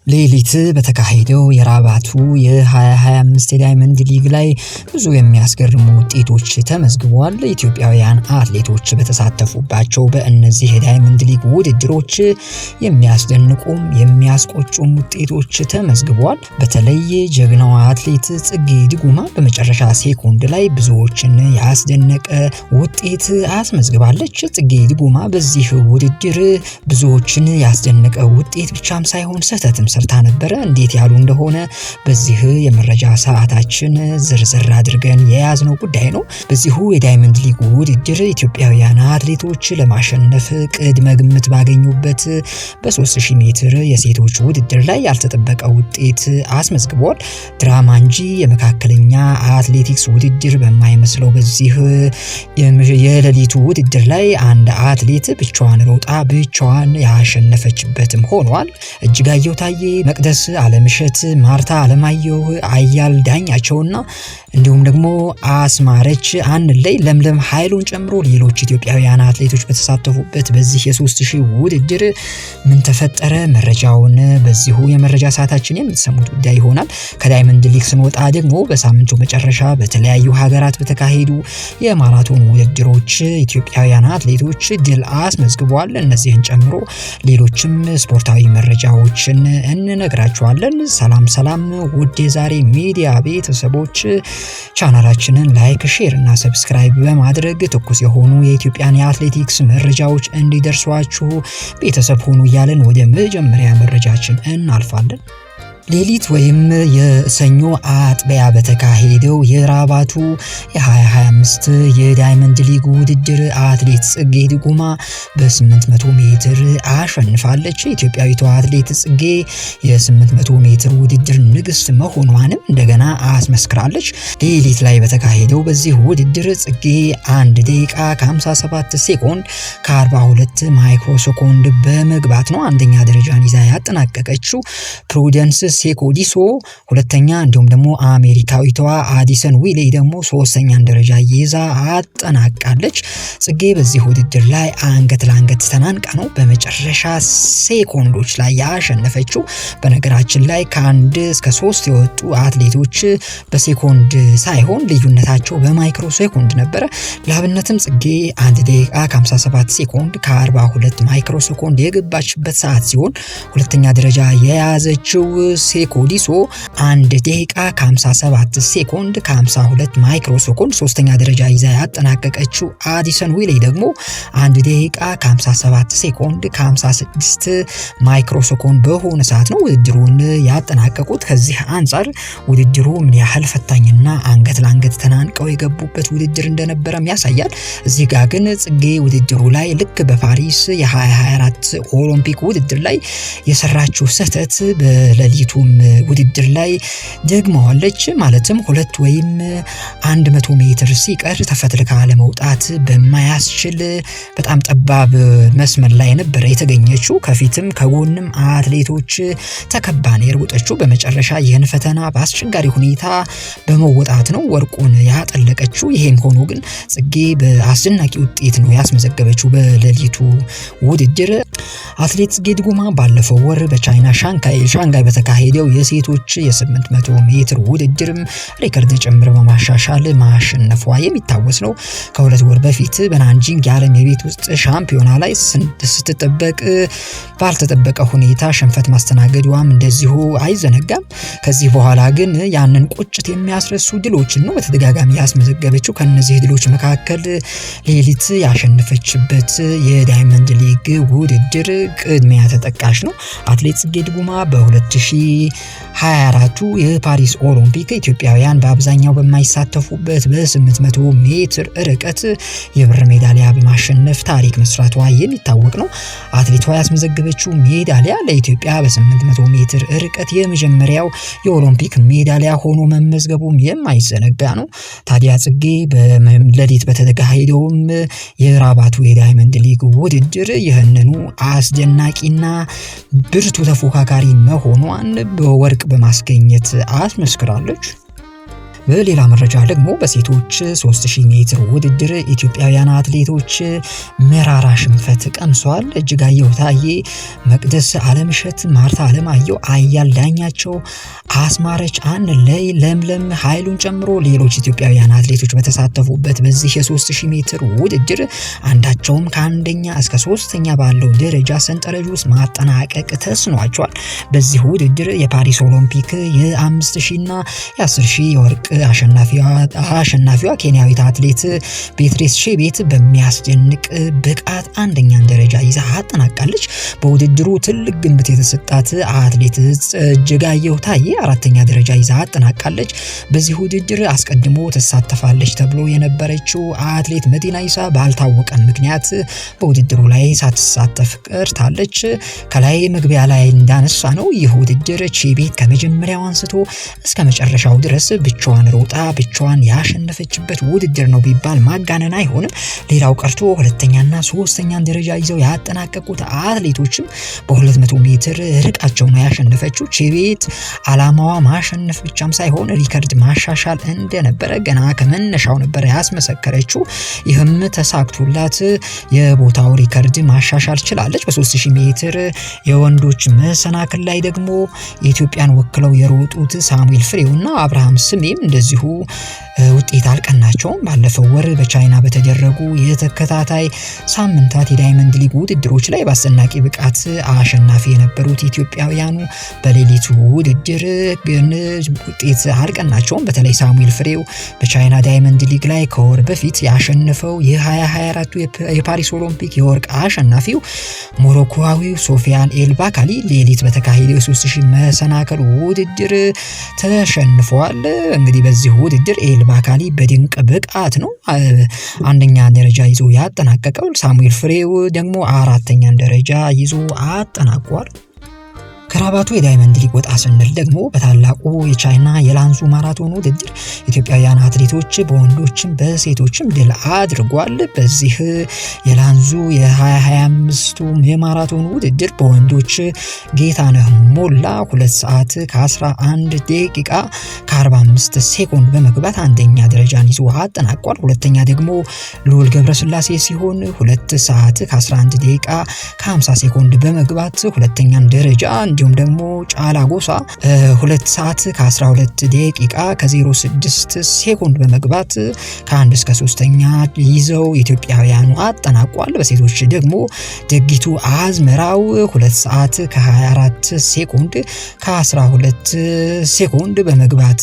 ሌሊት በተካሄደው የራባቱ የ2025 የዳይመንድ ሊግ ላይ ብዙ የሚያስገርሙ ውጤቶች ተመዝግበዋል። ኢትዮጵያውያን አትሌቶች በተሳተፉባቸው በእነዚህ የዳይመንድ ሊግ ውድድሮች የሚያስደንቁም የሚያስቆጩም ውጤቶች ተመዝግበዋል። በተለይ ጀግናዋ አትሌት ጽጌ ድጉማ በመጨረሻ ሴኮንድ ላይ ብዙዎችን ያስደነቀ ውጤት አስመዝግባለች። ጽጌ ድጉማ በዚህ ውድድር ብዙዎችን ያስደነቀ ውጤት ብቻም ሳይሆን ስህተትም ሰርታ ነበረ። እንዴት ያሉ እንደሆነ በዚህ የመረጃ ሰዓታችን ዝርዝር አድርገን የያዝነው ጉዳይ ነው። በዚሁ የዳይመንድ ሊግ ውድድር ኢትዮጵያውያን አትሌቶች ለማሸነፍ ቅድመ ግምት ባገኙበት በ3000 ሜትር የሴቶች ውድድር ላይ ያልተጠበቀ ውጤት አስመዝግበዋል። ድራማ እንጂ የመካከለኛ አትሌቲክስ ውድድር በማይመስለው በዚህ የሌሊቱ ውድድር ላይ አንድ አትሌት ብቻዋን ሮጣ ብቻዋን ያሸነፈችበትም ሆኗል። እጅጋየሁ ታዬ፣ መቅደስ አለምሸት፣ ማርታ አለማየሁ፣ አያል ዳኛቸውና እንዲሁም ደግሞ አስማረች አንለይ፣ ለምለም ኃይሉን ጨምሮ ሌሎች ኢትዮጵያውያን አትሌቶች በተሳተፉበት በዚህ የ3000 ውድድር ምን ተፈጠረ? መረጃውን በዚሁ የመረጃ ሰዓታችን የምትሰሙት ጉዳይ ይሆናል። ከዳይመንድ ሊግ ስንወጣ ደግሞ በሳምንቱ መጨረሻ በተለያዩ ሀገራት በተካሄዱ የማራቶን ውድድሮች ኢትዮጵያውያን አትሌቶች ድል አስመዝግበዋል። እነዚህን ጨምሮ ሌሎችም ስፖርታዊ መረጃዎችን እንነግራችኋለን። ሰላም ውድ የዛሬ ሚዲያ ቤተሰቦች፣ ቻናላችንን ላይክ፣ ሼር እና ሰብስክራይብ በማድረግ ትኩስ የሆኑ የኢትዮጵያን የአትሌቲክስ መረጃዎች እንዲደርሷችሁ ቤተሰብ ሆኑ እያለን ወደ መጀመሪያ መረጃችን እናልፋለን። ሌሊት ወይም የሰኞ አጥቢያ በተካሄደው የራባቱ የ2025 የዳይመንድ ሊግ ውድድር አትሌት ጽጌ ድጉማ በ800 ሜትር አሸንፋለች። ኢትዮጵያዊቷ አትሌት ጽጌ የ800 ሜትር ውድድር ንግስት መሆኗንም እንደገና አስመስክራለች። ሌሊት ላይ በተካሄደው በዚህ ውድድር ጽጌ 1 ደቂቃ ከ57 ሴኮንድ ከ42 ማይክሮ ሴኮንድ በመግባት ነው አንደኛ ደረጃን ይዛ ያጠናቀቀችው። ፕሩደንስ ሴኮዲሶ ሁለተኛ፣ እንዲሁም ደግሞ አሜሪካዊቷ አዲሰን ዊሌ ደግሞ ሶስተኛን ደረጃ ይዛ አጠናቃለች። ጽጌ በዚህ ውድድር ላይ አንገት ለአንገት ተናንቃ ነው በመጨረሻ ሴኮንዶች ላይ ያሸነፈችው። በነገራችን ላይ ከ1 እስከ 3 የወጡ አትሌቶች በሴኮንድ ሳይሆን ልዩነታቸው በማይክሮ ሴኮንድ ነበረ። ለአብነትም ጽጌ 1 ደቂቃ ከ57 ሴኮንድ ከ42 ማይክሮ ሴኮንድ የገባችበት ሰዓት ሲሆን ሁለተኛ ደረጃ የያዘችው ሴኮዲሶ 1 ደቂቃ ከ57 ሴኮንድ ከ52 ማይክሮ ሴኮንድ ሶስተኛ ደረጃ ይዛ ያጠናቀቀችው አዲሰን ዊሌ ደግሞ 1 ደቂቃ ከ57 ሴኮንድ ከ56 ማይክሮ ሴኮንድ በሆነ ሰዓት ነው ውድድሩን ያጠናቀቁት። ከዚህ አንጻር ውድድሩ ምን ያህል ፈታኝና አንገት ለአንገት ተናንቀው የገቡበት ውድድር እንደነበረም ያሳያል። እዚህ ጋር ግን ጽጌ ውድድሩ ላይ ልክ በፓሪስ የ2024 ኦሎምፒክ ውድድር ላይ የሰራችው ስህተት በሌሊቱም ውድድር ላይ ደግመዋለች። ማለትም 2 ወይም 100 ሜትር ሲቀር ተፈትልካ ለመውጣት በማያስችል በጣም ጠባብ መስመር ላይ ነበር የተገኘችው። ከፊትም ከጎንም አትሌቶች ተከባ ነው የሮጠችው። በመጨረሻ ይህን ፈተና በአስቸጋሪ ሁኔታ በመወጣት ነው ወርቁን ያጠለቀችው። ይሄም ሆኖ ግን ጽጌ በአስደናቂ ውጤት ነው ያስመዘገበችው በሌሊቱ ውድድር። አትሌት ጽጌ ድጉማ ባለፈው ወር በቻይና ሻንጋይ በተካሄደው የሴቶች የ800 ሜትር ውድድርም ሪከርድ ጭምር በማሻሻል ማሸነፏ የሚታወስ ነው። ከ2 ወር በፊት በናንጂንግ የዓለም የቤት ውስጥ ሻምፒዮና ላይ ስትጠበቅ ባልተጠበቀ ሁኔታ ሽንፈት ማስተናገዷም እንደዚሁ አይዘነጋም። ከዚህ በኋላ ግን ያንን ቁጭት የሚያስረሱ ድሎችን ነው በተደጋጋሚ ያስመዘገበችው። ከነዚህ ድሎች መካከል ሌሊት ያሸነፈችበት የዳይመንድ ሊግ ውድድር ቅድሚያ ተጠቃሽ ነው። አትሌት ጽጌ ድጉማ በ2024 የፓሪስ ኦሎምፒክ ኢትዮጵያውያን በአብዛኛው በማይሳተፉበት በ800 ሜትር ርቀት የብር ሜዳሊያ በማሸነፍ ታሪክ መስራቷ የሚታወቅ ነው። አትሌቷ ያስመዘገበችው ሜዳሊያ ለኢትዮጵያ በ800 ሜትር ርቀት የመጀመሪያው የኦሎምፒክ ሜዳሊያ ሆኖ መመዝገቡም የማይዘነጋ ነው። ታዲያ ጽጌ በሌሊት በተካሄደውም የራባቱ የዳይመንድ ሊግ ውድድር ይህንኑ አስደናቂና ብርቱ ተፎካካሪ መሆኗን በወርቅ በማስገኘት አስመስክራለች። በሌላ መረጃ ደግሞ በሴቶች 3000 ሜትር ውድድር ኢትዮጵያውያን አትሌቶች መራራ ሽንፈት ቀምሰዋል። እጅጋየሁ ታዬ፣ መቅደስ አለምሸት፣ ማርታ አለማየሁ፣ አያል ዳኛቸው፣ አስማረች አንለይ፣ ለምለም ኃይሉን ጨምሮ ሌሎች ኢትዮጵያውያን አትሌቶች በተሳተፉበት በዚህ የ3000 ሜትር ውድድር አንዳቸውም ከአንደኛ እስከ 3ኛ ባለው ደረጃ ሰንጠረዥ ውስጥ ማጠናቀቅ ተስኗቸዋል። በዚህ ውድድር የፓሪስ ኦሎምፒክ የ5000 እና የ10000 የወርቅ አሸናፊዋ ኬንያዊት አትሌት ቤትሬስ ቼቤት በሚያስደንቅ ብቃት አንደኛን ደረጃ ይዛ አጠናቃለች። በውድድሩ ትልቅ ግምት የተሰጣት አትሌት እጅጋየሁ ታዬ 4ኛ ደረጃ ይዛ አጠናቃለች። በዚህ ውድድር አስቀድሞ ተሳተፋለች ተብሎ የነበረችው አትሌት መዲና ኢሳ ባልታወቀ ምክንያት በውድድሩ ላይ ሳትሳተፍ ቀርታለች። ከላይ መግቢያ ላይ እንዳነሳ ነው ይህ ውድድር ቼቤት ከመጀመሪያው አንስቶ እስከ መጨረሻው ድረስ ብቻዋን ሮጣ ብቻዋን ያሸነፈችበት ውድድር ነው ቢባል ማጋነን አይሆንም። ሌላው ቀርቶ ሁለተኛና ሶስተኛን ደረጃ ይዘው ያጠናቀቁት አትሌቶችም በ200 ሜትር ርቃቸው ነው ያሸነፈችው። ቼቤት አላማዋ ማሸነፍ ብቻም ሳይሆን ሪከርድ ማሻሻል እንደነበረ ገና ከመነሻው ነበር ያስመሰከረችው። ይህም ተሳክቶላት የቦታው ሪከርድ ማሻሻል ችላለች። በ3000 ሜትር የወንዶች መሰናክል ላይ ደግሞ የኢትዮጵያን ወክለው የሮጡት ሳሙኤል ፍሬውና አብርሃም ስሜም እንደዚሁ ውጤት አልቀናቸውም። ባለፈው ወር በቻይና በተደረጉ የተከታታይ ሳምንታት የዳይመንድ ሊግ ውድድሮች ላይ በአስደናቂ ብቃት አሸናፊ የነበሩት ኢትዮጵያውያኑ በሌሊቱ ውድድር ግን ውጤት አልቀናቸውም። በተለይ ሳሙኤል ፍሬው በቻይና ዳይመንድ ሊግ ላይ ከወር በፊት ያሸነፈው የ2024 የፓሪስ ኦሎምፒክ የወርቅ አሸናፊው ሞሮኮዊው ሶፊያን ኤልባካሊ ሌሊት በተካሄደው የ3000 መሰናክል ውድድር ተሸንፏል። እንግዲህ በዚህ ውድድር ኤልባካሊ በድንቅ ብቃት ነው አንደኛ ደረጃ ይዞ ያጠናቀቀው። ሳሙኤል ፍሬው ደግሞ 4ኛን ደረጃ ይዞ አጠናቋል። ከራባቱ የዳይመንድ ሊግ ወጣ ስንል ደግሞ በታላቁ የቻይና የላንዙ ማራቶን ውድድር ኢትዮጵያውያን አትሌቶች በወንዶችም በሴቶችም ድል አድርጓል። በዚህ የላንዙ የ2025 የማራቶን ውድድር በወንዶች ጌታነህ ሞላ 2 ሰዓት ከ11 ደቂቃ ከ45 ሴኮንድ በመግባት አንደኛ ደረጃን ይዞ አጠናቋል። ሁለተኛ ደግሞ ልዑል ገብረስላሴ ሲሆን 2 ሰዓት ከ11 ደቂቃ ከ50 ሴኮንድ በመግባት ሁለተኛን ደረጃ እንዲሁም ደግሞ ጫላ ጎሳ 2 ሰዓት ከ12 ደቂቃ ከ06 ሴኮንድ በመግባት ከ1 እስከ 3ኛ ይዘው ኢትዮጵያውያኑ አጠናቋል። በሴቶች ደግሞ ደጊቱ አዝመራው 2 ሰዓት ከ24 ሴኮንድ ከ12 ሴኮንድ በመግባት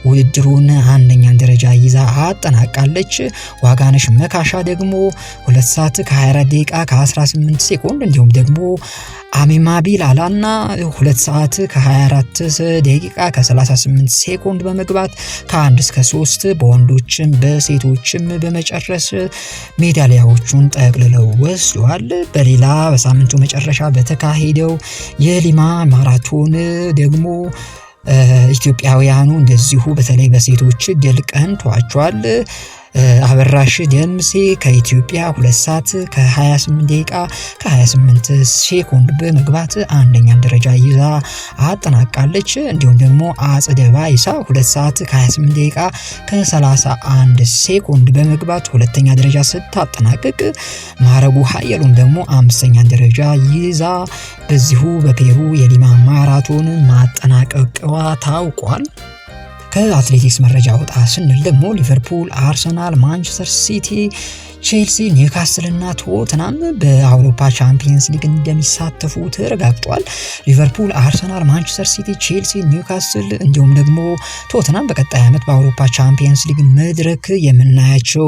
ውድድሩን አንደኛን ደረጃ ይዛ አጠናቃለች። ዋጋነሽ መካሻ ደግሞ 2 ሰዓት ከ24 ደቂቃ ከ18 ሴኮንድ እንዲሁም ደግሞ አሚማ ቢላላና 2 ሰዓት ከ24 ደቂቃ ከ38 ሴኮንድ በመግባት ከ1 እስከ 3 በወንዶችም በሴቶችም በመጨረስ ሜዳሊያዎቹን ጠቅልለው ወስደዋል። በሌላ በሳምንቱ መጨረሻ በተካሄደው የሊማ ማራቶን ደግሞ ኢትዮጵያውያኑ እንደዚሁ በተለይ በሴቶች ድል ቀንቷቸዋል። አበራሽ ደምሴ ከኢትዮጵያ 2 ሰዓት ከ28 ደቂቃ ከ28 ሴኮንድ በመግባት አንደኛን ደረጃ ይዛ አጠናቃለች። እንዲሁም ደግሞ አጽደ ባይሳ 2 ሰዓት ከ28 ደቂቃ ከ31 ሴኮንድ በመግባት ሁለተኛ ደረጃ ስታጠናቅቅ ማረጉ ኃይሉም ደግሞ 5ኛን ደረጃ ይዛ በዚሁ በፔሩ የሊማ ማራቶን ማጠናቀቋ ታውቋል። ከአትሌቲክስ መረጃ ወጣ ስንል ደግሞ ሊቨርፑል፣ አርሰናል፣ ማንቸስተር ሲቲ፣ ቼልሲ፣ ኒውካስል እና ቶተናም በአውሮፓ ቻምፒየንስ ሊግ እንደሚሳተፉ ተረጋግጧል። ሊቨርፑል፣ አርሰናል፣ ማንቸስተር ሲቲ፣ ቼልሲ፣ ኒውካስል እንዲሁም ደግሞ ቶተናም በቀጣይ ዓመት በአውሮፓ ቻምፒየንስ ሊግ መድረክ የምናያቸው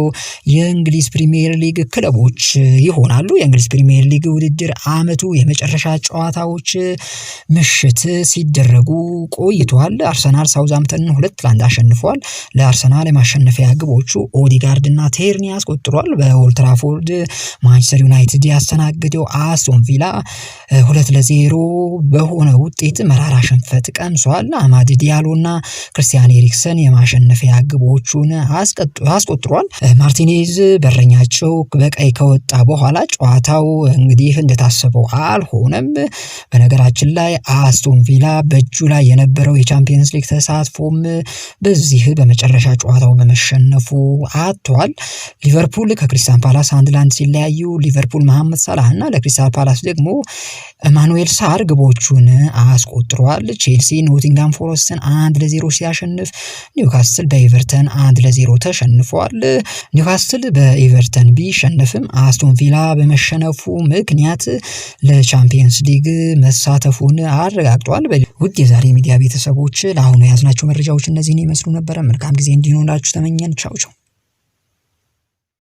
የእንግሊዝ ፕሪሚየር ሊግ ክለቦች ይሆናሉ። የእንግሊዝ ፕሪሚየር ሊግ ውድድር ዓመቱ የመጨረሻ ጨዋታዎች ምሽት ሲደረጉ ቆይተዋል። አርሰናል ሳውዛምፕተንን 2-1 አሸንፏል። ለአርሰናል የማሸነፊያ ግቦቹ ኦዲጋርድ እና ቴርኒ አስቆጥሯል። በኦልድ ትራፎርድ ማንቸስተር ዩናይትድ ያስተናገደው አስቶን ቪላ 2-0 በሆነ ውጤት መራራ ሽንፈት ቀምሷል። አማድ ዲያሎና ክርስቲያን ኤሪክሰን የማሸነፊያ ግቦቹን አስቆጥሯል። ማርቲኔዝ በረኛቸው በቀይ ከወጣ በኋላ ጨዋታው እንግዲህ እንደታሰበው አልሆነም። በነገራችን ላይ አስቶን ቪላ በእጁ ላይ የነበረው የቻምፒየንስ ሊግ ተሳትፎም በዚህ በመጨረሻ ጨዋታው በመሸነፉ አጥቷል። ሊቨርፑል ከክሪስታል ፓላስ 1-1 ሲለያዩ ሊቨርፑል መሐመድ ሳላህ እና ለክሪስታል ፓላስ ደግሞ ማኑኤል ሳር ግቦቹን አስቆጥሯል። ቼልሲ ኖቲንጋም ፎረስትን 1-0 ሲያሸንፍ ኒውካስትል በኤቨርተን 1-0 ተሸንፏል። ኒውካስትል በኤቨርተን ቢሸነፍም አስቶን ቪላ በመሸነፉ ምክንያት ለቻምፒየንስ ሊግ መሳተፉን አረጋግጧል። ውድ የዛሬ ሚዲያ ቤተሰቦች ለአሁኑ የያዝናቸው መረጃዎች እነዚህን ይመስሉ ነበር። መልካም ጊዜ እንዲሆንላችሁ ተመኘን። ቻው ቻው።